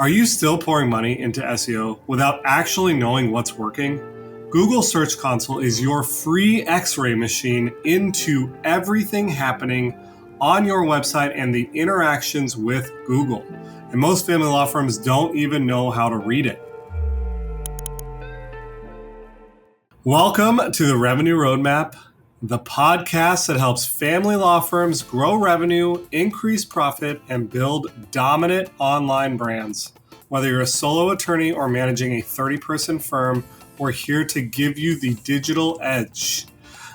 Are you still pouring money into SEO without actually knowing what's working? Google Search Console is your free X-ray machine into everything happening on your website and the interactions with Google. And most family law firms don't even know how to read it. Welcome to the Revenue Roadmap, the podcast that helps family law firms grow revenue, increase profit, and build dominant online brands. Whether you're a solo attorney or managing a 30-person firm, we're here to give you the digital edge.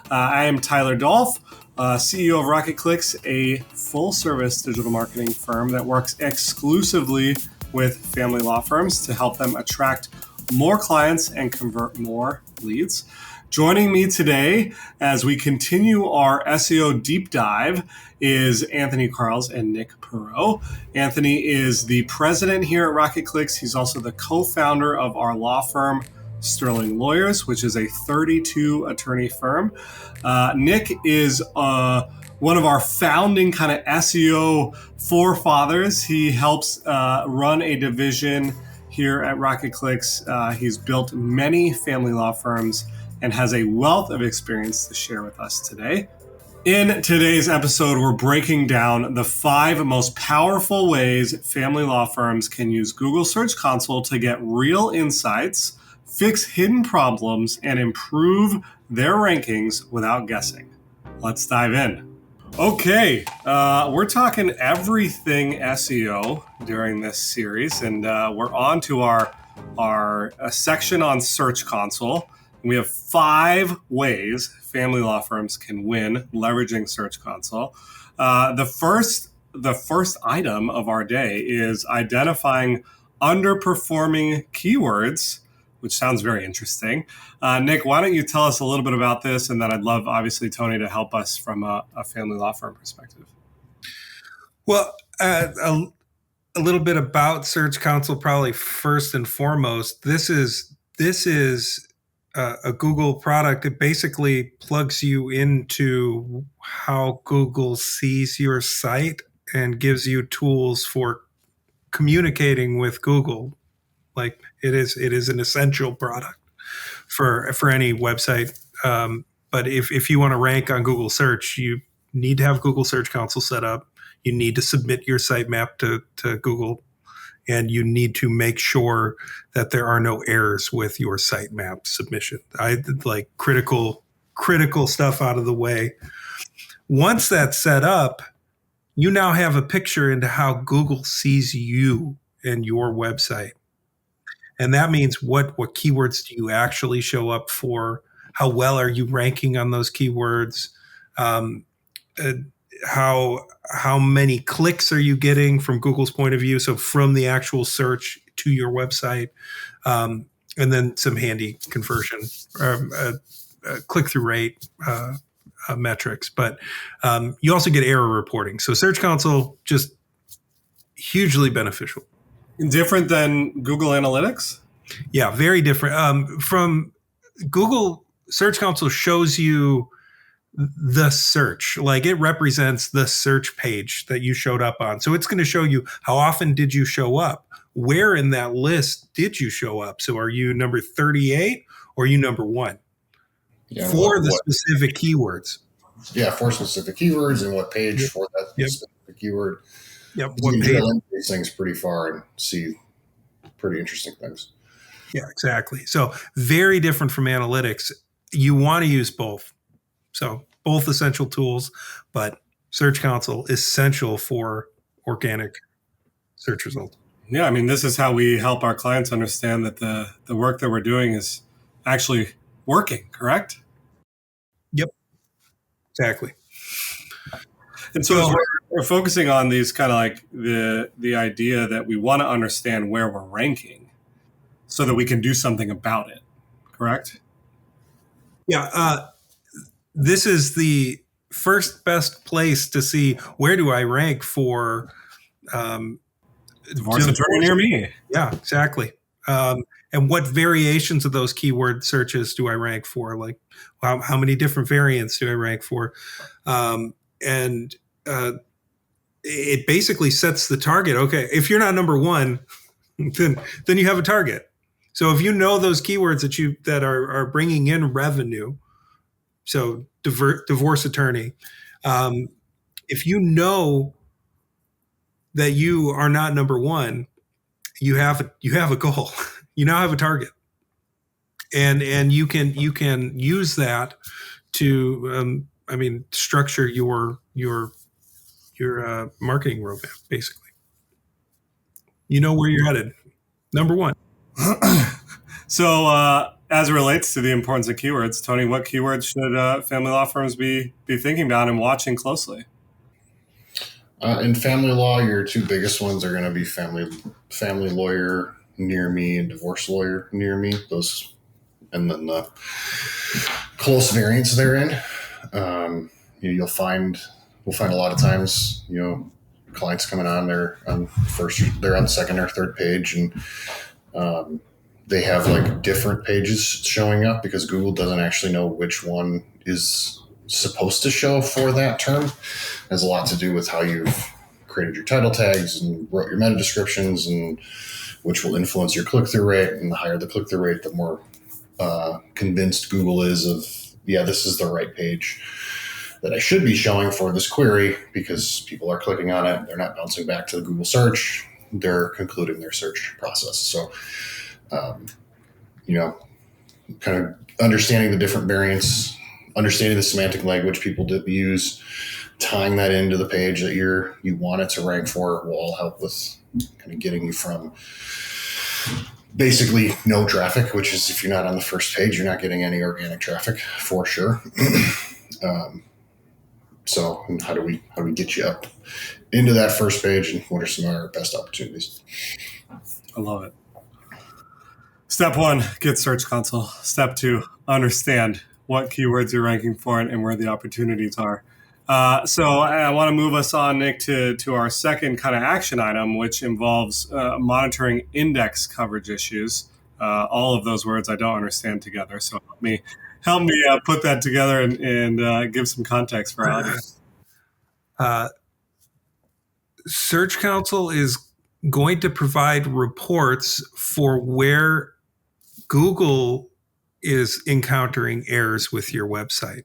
I am Tyler Dolph, CEO of Rocket Clicks, a full-service digital marketing firm that works exclusively with family law firms to help them attract more clients and convert more leads. Joining me today as we continue our SEO deep dive is Anthony Karls and Nick Perow. Anthony is the president here at Rocket Clicks. He's also the co-founder of our law firm, Sterling Lawyers, which is a 32 attorney firm. Nick is one of our founding kind of SEO forefathers. He helps run a division here at Rocket Clicks. He's built many family law firms and has a wealth of experience to share with us today. In today's episode, we're breaking down the 5 most powerful ways family law firms can use Google Search Console to get real insights, fix hidden problems, and improve their rankings without guessing. Let's dive in. Okay, we're talking everything SEO during this series, and we're on to our section on Search Console. We have 5 ways family law firms can win leveraging Search Console. The first item of our day is identifying underperforming keywords, which sounds very interesting. Nick, why don't you tell us a little bit about this? And then I'd love, obviously, Tony, to help us from a family law firm perspective. Well, a little bit about Search Console, probably first and foremost. This is a Google product. It basically plugs you into how Google sees your site and gives you tools for communicating with Google. Like it is an essential product for any website. But if you want to rank on Google search, you need to have Google Search Console set up. You need to submit your sitemap to Google, and you need to make sure that there are no errors with your sitemap submission. I like critical stuff out of the way. Once that's set up, you now have a picture into how Google sees you and your website. And that means what keywords do you actually show up for? How well are you ranking on those keywords? How many clicks are you getting from Google's point of view? So from the actual search to your website, and then some handy conversion, click-through rate metrics. But you also get error reporting. So Search Console, just hugely beneficial. Different than Google Analytics? Yeah, very different. From Google, Search Console shows you the search, like it represents the search page that you showed up on. So it's going to show you how often did you show up? Where in that list did you show up? So are you number 38 or are you number 1? Yeah, for the specific keywords. Yeah, for specific keywords and what page for that specific keyword. Yep. You can drill into these things pretty far and see pretty interesting things. Yeah, exactly. So very different from analytics. You want to use both. So both essential tools, but Search Console essential for organic search results. Yeah, I mean, this is how we help our clients understand that the work that we're doing is actually working, correct? Yep, exactly. And so we're focusing on these kind of like the idea that we want to understand where we're ranking so that we can do something about it, correct? Yeah, this is the first best place to see where do I rank for divorce attorney near me. Yeah, exactly. And what variations of those keyword searches do I rank for? Like how many different variants do I rank for? It basically sets the target. Okay, if you're not number 1, then you have a target. So if you know those keywords that are bringing in revenue, so divorce attorney, if you know that you are not number one, you have a goal. You now have a target, and you can use that to structure your marketing roadmap. Basically, you know where you're headed. Number one. So, as it relates to the importance of keywords, Tony, what keywords should family law firms be thinking about and watching closely? In family law, your two biggest ones are going to be family lawyer near me and divorce lawyer near me. Those, and then the close variants therein. We'll find a lot of times, clients coming on, they're on the second or third page, and they have like different pages showing up because Google doesn't actually know which one is supposed to show for that term. It has a lot to do with how you've created your title tags and wrote your meta descriptions, and which will influence your click-through rate. And the higher the click-through rate, the more convinced Google is of, this is the right page that I should be showing for this query, because people are clicking on it. They're not bouncing back to the Google search. They're concluding their search process. So, kind of understanding the different variants, understanding the semantic language people use, tying that into the page that you want it to rank for, will all help with kind of getting you from basically no traffic, which is, if you're not on the first page, you're not getting any organic traffic for sure. So how do we get you up into that first page, and what are some of our best opportunities? I love it. Step 1, get Search Console. Step 2, understand what keywords you're ranking for and where the opportunities are. So I want to move us on, Nick, to our second kind of action item, which involves monitoring index coverage issues. All of those words I don't understand together. So help me put that together and give some context for our audience. Search Console is going to provide reports for where Google is encountering errors with your website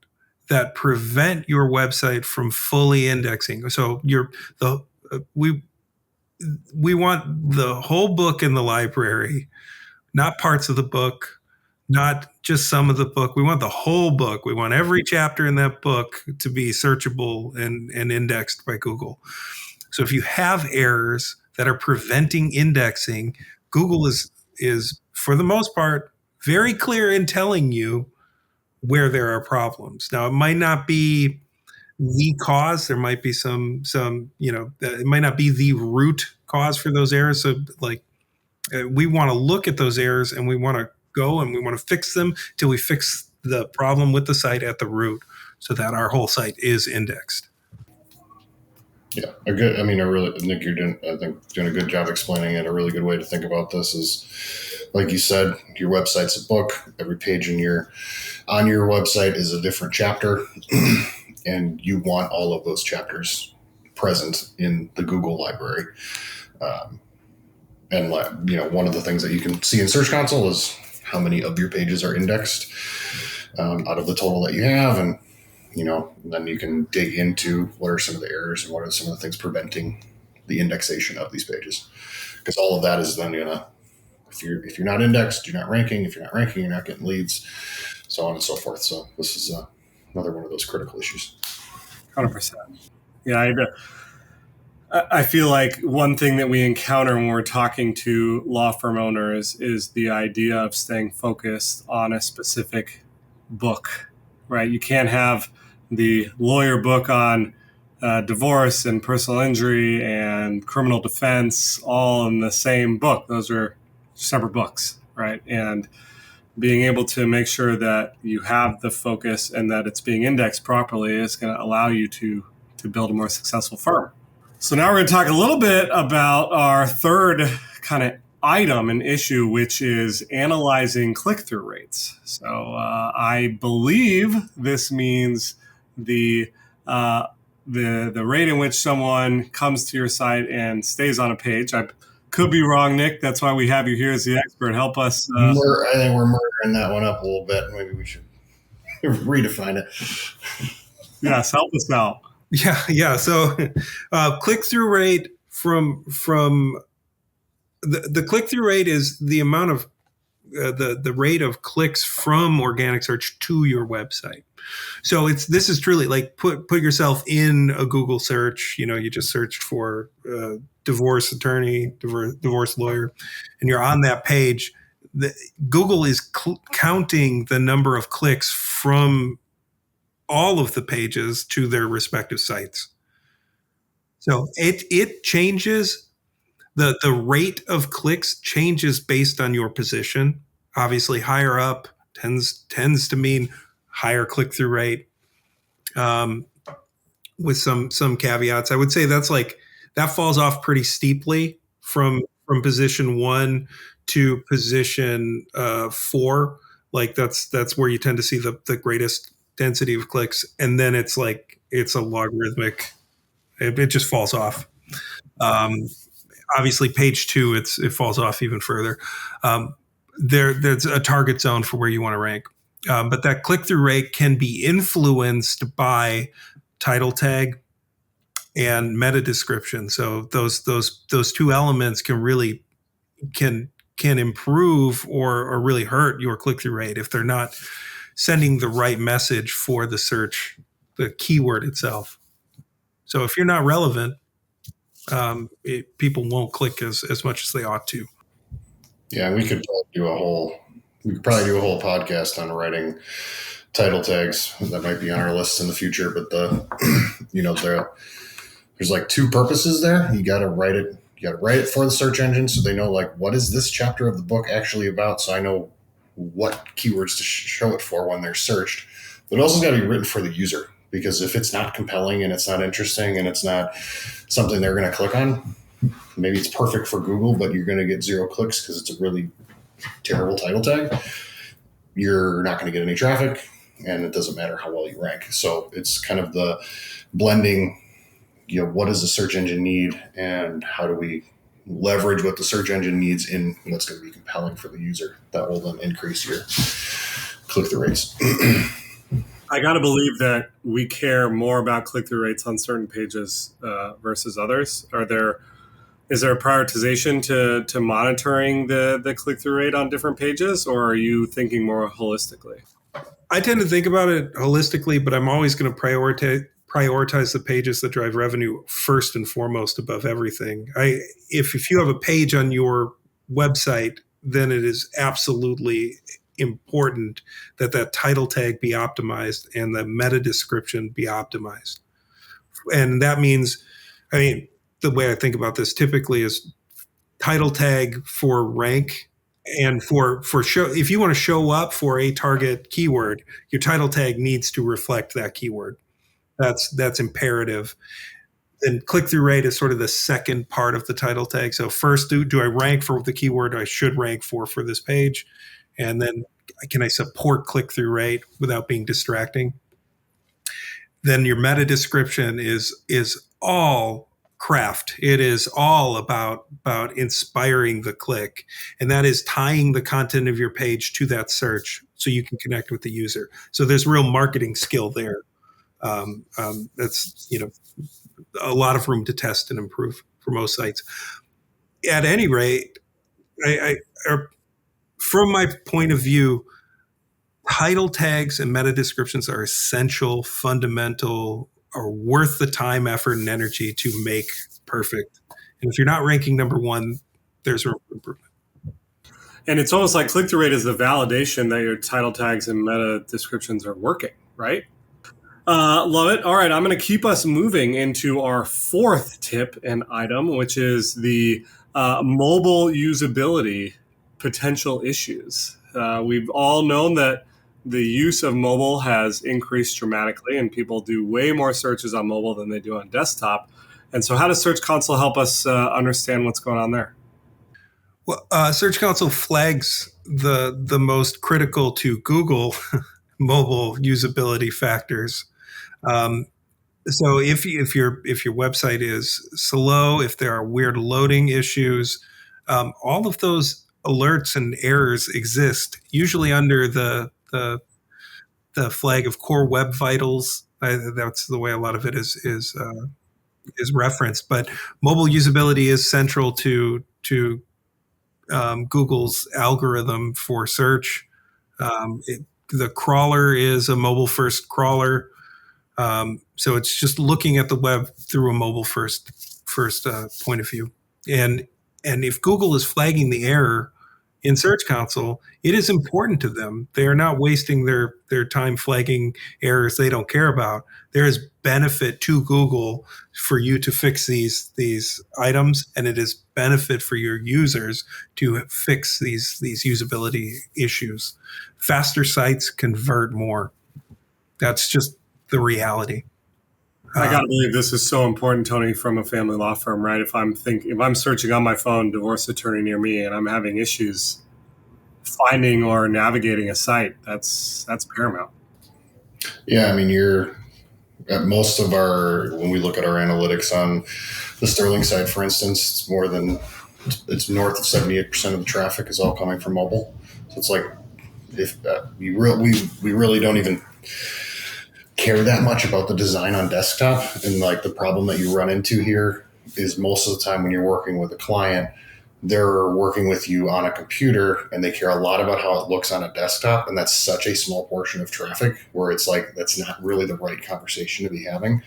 that prevent your website from fully indexing. So we want the whole book in the library, not parts of the book, not just some of the book. We want the whole book. We want every chapter in that book to be searchable and indexed by Google. So if you have errors that are preventing indexing, Google is for the most part very clear in telling you where there are problems. Now, it might not be the cause. There might be some it might not be the root cause for those errors. So we want to look at those errors, and we want to go and we want to fix them till we fix the problem with the site at the root, so that our whole site is indexed. Yeah, Nick, you're doing a good job explaining it. A really good way to think about this is, like you said, your website's a book. Every page on your website is a different chapter, and you want all of those chapters present in the Google library. And one of the things that you can see in Search Console is how many of your pages are indexed out of the total that you have, and then you can dig into what are some of the errors and what are some of the things preventing the indexation of these pages. Because all of that is then if you're not indexed, you're not ranking. If you're not ranking, you're not getting leads, so on and so forth. So this is another one of those critical issues. 100%. Yeah, I feel like one thing that we encounter when we're talking to law firm owners is the idea of staying focused on a specific book, right? You can't have the lawyer book on divorce and personal injury and criminal defense all in the same book. Those are separate books, right? And being able to make sure that you have the focus and that it's being indexed properly is going to allow you to build a more successful firm. So now we're going to talk a little bit about our third kind of item and issue, which is analyzing click-through rates. So I believe this means the rate in which someone comes to your site and stays on a page. Could be wrong, Nick. That's why we have you here as the expert. Help us. I think we're murdering that one up a little bit. Maybe we should redefine it. Yes, help us out. Yeah. So click-through rate from the click-through rate is the amount of the rate of clicks from organic search to your website. So this is truly like put yourself in a Google search. You just searched for divorce attorney, divorce lawyer, and you're on that page. Google is counting the number of clicks from all of the pages to their respective sites. So it changes. The rate of clicks changes based on your position. Obviously, higher up tends to mean higher click-through rate. With some caveats, I would say that falls off pretty steeply from position 1 to position 4. Like that's where you tend to see the greatest density of clicks, and then it's a logarithmic. It just falls off. Obviously, page 2, it falls off even further. There's a target zone for where you want to rank, but that click-through rate can be influenced by title tag and meta description. So those two elements can really can improve or really hurt your click-through rate if they're not sending the right message for the search, the keyword itself. So if you're not relevant, people won't click as much as they ought to. Yeah, we could probably do a whole podcast on writing title tags. That might be on our list in the future, but there's like two purposes there. You got to write it for the search engine so they know like what is this chapter of the book actually about, so I know what keywords to show it for when they're searched. But it also got to be written for the user, because if it's not compelling and it's not interesting and it's not something they're going to click on, maybe it's perfect for Google, but you're going to get 0 clicks because it's a really terrible title tag. You're not going to get any traffic, and it doesn't matter how well you rank. So it's kind of the blending, what does the search engine need and how do we leverage what the search engine needs in what's going to be compelling for the user. That will then increase your click-through rates. I got to believe that we care more about click-through rates on certain pages versus others. Is there a prioritization to monitoring the click-through rate on different pages, or are you thinking more holistically? I tend to think about it holistically, but I'm always going to prioritize the pages that drive revenue first and foremost above everything. If you have a page on your website, then it is absolutely important that title tag be optimized and the meta description be optimized. And that means, the way I think about this typically is title tag for rank and for show. If you want to show up for a target keyword, your title tag needs to reflect that keyword. That's imperative. And click-through rate is sort of the second part of the title tag. So first, do I rank for the keyword I should rank for this page? And then can I support click-through rate without being distracting? Then your meta description is all craft. It is all about inspiring the click. And that is tying the content of your page to that search so you can connect with the user. So there's real marketing skill there. That's a lot of room to test and improve for most sites. At any rate, from my point of view, title tags and meta descriptions are essential, fundamental, are worth the time, effort, and energy to make perfect. And if you're not ranking number 1, there's room for improvement. And it's almost like click-through rate is the validation that your title tags and meta descriptions are working, right? Love it. All right, I'm going to keep us moving into our 4th tip and item, which is the mobile usability potential issues. We've all known that the use of mobile has increased dramatically, and people do way more searches on mobile than they do on desktop. And so how does Search Console help us understand what's going on there? Well, Search Console flags the most critical to Google mobile usability factors. So if your website is slow, if there are weird loading issues, all of those alerts and errors exist usually under the flag of core web vitals. That's the way a lot of it is referenced. But mobile usability is central to Google's algorithm for search. The crawler is a mobile first crawler. So it's just looking at the web through a mobile first point of view. And if Google is flagging the error in Search Console, it is important to them. They are not wasting their time flagging errors they don't care about. There is benefit to Google for you to fix these items, and it is benefit for your users to fix these usability issues. Faster sites convert more. That's just the reality. I gotta believe this is so important, Tony, from a family law firm, right? If I'm searching on my phone, divorce attorney near me, and I'm having issues finding or navigating a site, that's paramount. Yeah, I mean, you're at most of when we look at our analytics on the Sterling site, for instance, it's north of 78% of the traffic is all coming from mobile. So it's like, if we really don't even care that much about the design on desktop. And like the problem that you run into here is most of the time when you're working with a client, they're working with you on a computer and they care a lot about how it looks on a desktop. And that's such a small portion of traffic where it's like, that's not really the right conversation to be having,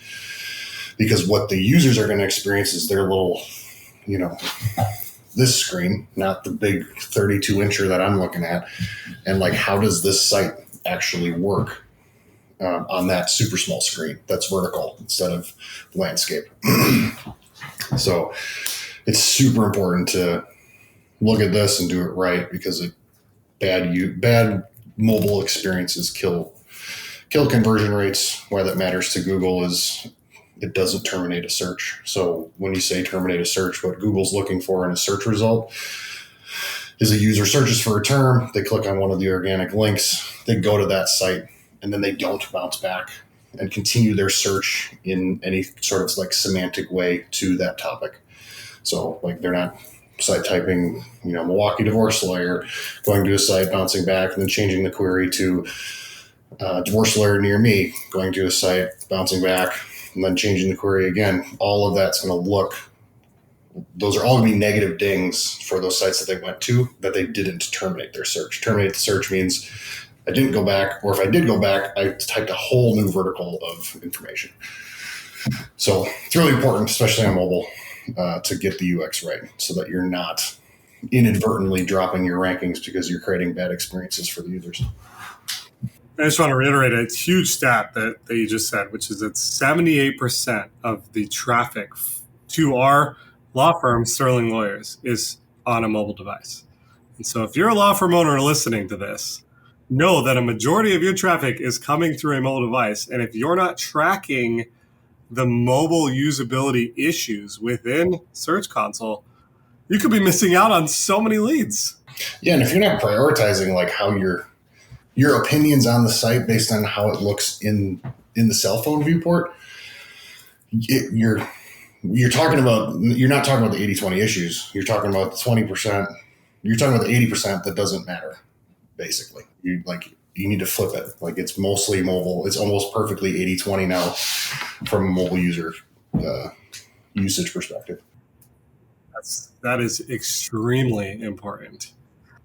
because what the users are going to experience is their little, this screen, not the big 32-incher that I'm looking at. And like, how does this site actually work on that super small screen that's vertical instead of landscape? So it's super important to look at this and do it right, because bad mobile experiences kill conversion rates. Why that matters to Google is it doesn't terminate a search. So when you say terminate a search, what Google's looking for in a search result is a user searches for a term, they click on one of the organic links, they go to that site, and then they don't bounce back and continue their search in any sort of like semantic way to that topic. So like they're not site typing, Milwaukee divorce lawyer, going to a site, bouncing back, and then changing the query to divorce lawyer near me, going to a site, bouncing back, and then changing the query again. All of that's going to those are all going to be negative dings for those sites that they went to that they didn't terminate their search. Terminate the search means I didn't go back, or if I did go back, I typed a whole new vertical of information. So it's really important, especially on mobile, to get the UX right so that you're not inadvertently dropping your rankings because you're creating bad experiences for the users. I just want to reiterate a huge stat that you just said, which is that 78% of the traffic to our law firm, Sterling Lawyers, is on a mobile device. And so if you're a law firm owner listening to this, know that a majority of your traffic is coming through a mobile device. And if you're not tracking the mobile usability issues within Search Console, you could be missing out on so many leads. Yeah, and if you're not prioritizing like how your opinions on the site based on how it looks in the cell phone viewport, you're not talking about the 80-20 issues. You're talking about the 20%. You're talking about the 80% that doesn't matter, basically. You need to flip it. Like it's mostly mobile. It's almost perfectly 80-20 now from a mobile user usage perspective. That is extremely important.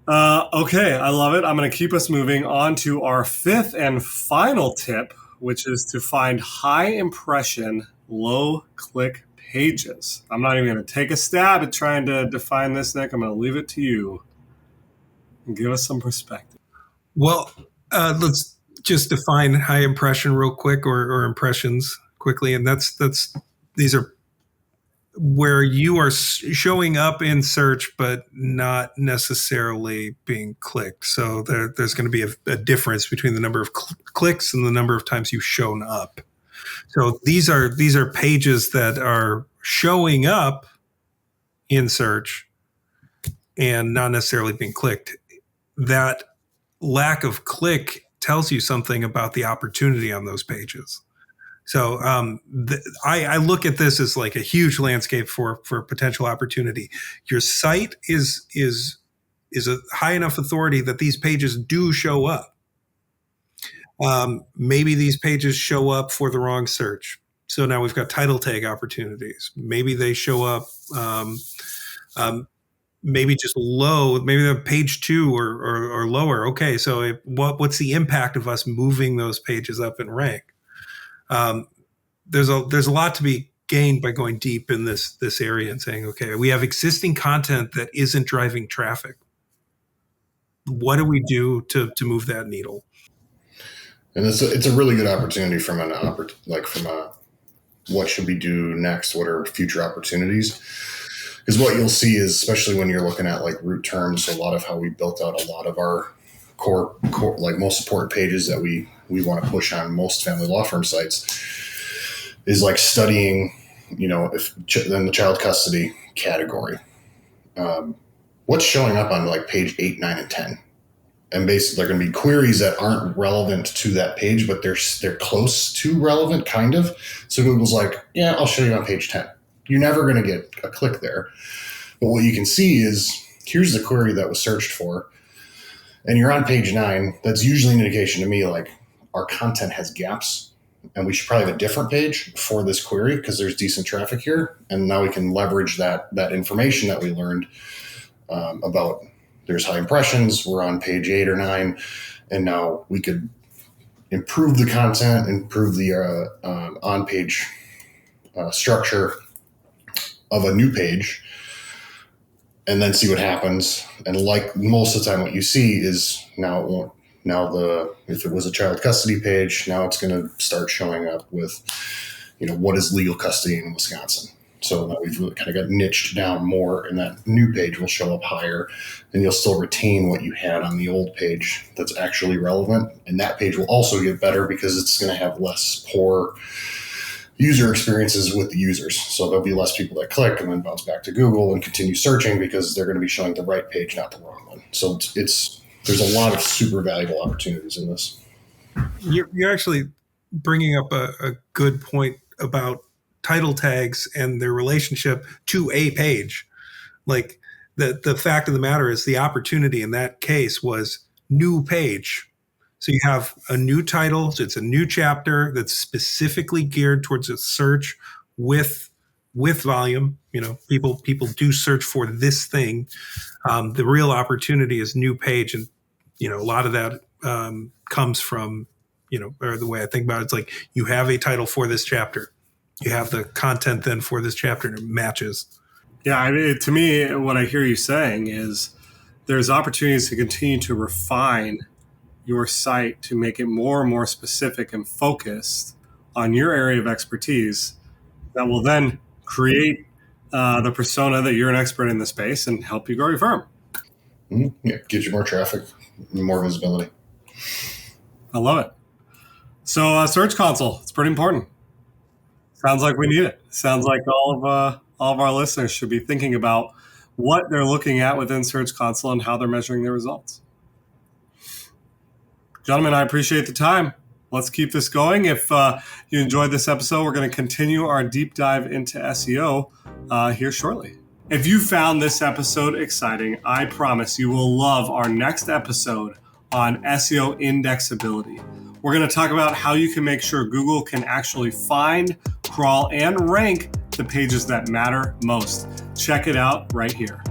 Okay, I love it. I'm going to keep us moving on to our fifth and final tip, which is to find high impression, low click pages. I'm not even going to take a stab at trying to define this, Nick. I'm going to leave it to you and give us some perspective. Well, let's just define high impression real quick, or impressions quickly. And these are where you are showing up in search, but not necessarily being clicked. So there's going to be a difference between the number of clicks and the number of times you've shown up. So these are pages that are showing up in search and not necessarily being clicked. That lack of click tells you something about the opportunity on those pages. So I look at this as like a huge landscape for potential opportunity. Your site is a high enough authority that these pages do show up. Maybe these pages show up for the wrong search. So now we've got title tag opportunities. Maybe they show up maybe just low, maybe they're page 2 or lower. Okay, so what's the impact of us moving those pages up in rank? There's a lot to be gained by going deep in this area and saying, okay, we have existing content that isn't driving traffic. What do we do to move that needle? And it's a really good opportunity from what should we do next? What are future opportunities? Because what you'll see is, especially when you're looking at like root terms, a lot of how we built out a lot of our core like most important pages that we want to push on most family law firm sites is like studying, then the child custody category. What's showing up on like page 8, 9, and 10? And basically, they're going to be queries that aren't relevant to that page, but they're close to relevant, kind of. So Google's like, yeah, I'll show you on page 10. You're never going to get a click there. But what you can see is, here's the query that was searched for, and you're on page 9. That's usually an indication to me like our content has gaps, and we should probably have a different page for this query because there's decent traffic here. And now we can leverage that information that we learned about. There's high impressions. We're on page 8 or 9, and now we could improve the content, improve the on-page structure of a new page, and then see what happens. And like most of the time, what you see is now it won't. Now if it was a child custody page, now it's going to start showing up with, what is legal custody in Wisconsin. So now we've really kind of got niched down more, and that new page will show up higher, and you'll still retain what you had on the old page that's actually relevant. And that page will also get better because it's going to have less poor user experiences with the users. So there'll be less people that click and then bounce back to Google and continue searching because they're going to be showing the right page, not the wrong one. So there's a lot of super valuable opportunities in this. You're actually bringing up a good point about title tags and their relationship to a page. Like the fact of the matter is the opportunity in that case was new page. So you have a new title. So it's a new chapter that's specifically geared towards a search with volume. People do search for this thing. The real opportunity is new page. And, a lot of that comes from, or the way I think about it, it's like you have a title for this chapter. You have the content then for this chapter and it matches. Yeah, to me, what I hear you saying is there's opportunities to continue to refine your site to make it more and more specific and focused on your area of expertise that will then create the persona that you're an expert in the space and help you grow your firm. Mm-hmm. Yeah, gives you more traffic, more visibility. I love it. So Search Console, it's pretty important. Sounds like we need it. Sounds like all of our listeners should be thinking about what they're looking at within Search Console and how they're measuring their results. Gentlemen, I appreciate the time. Let's keep this going. If you enjoyed this episode, we're going to continue our deep dive into SEO here shortly. If you found this episode exciting, I promise you will love our next episode on SEO indexability. We're going to talk about how you can make sure Google can actually find, crawl, and rank the pages that matter most. Check it out right here.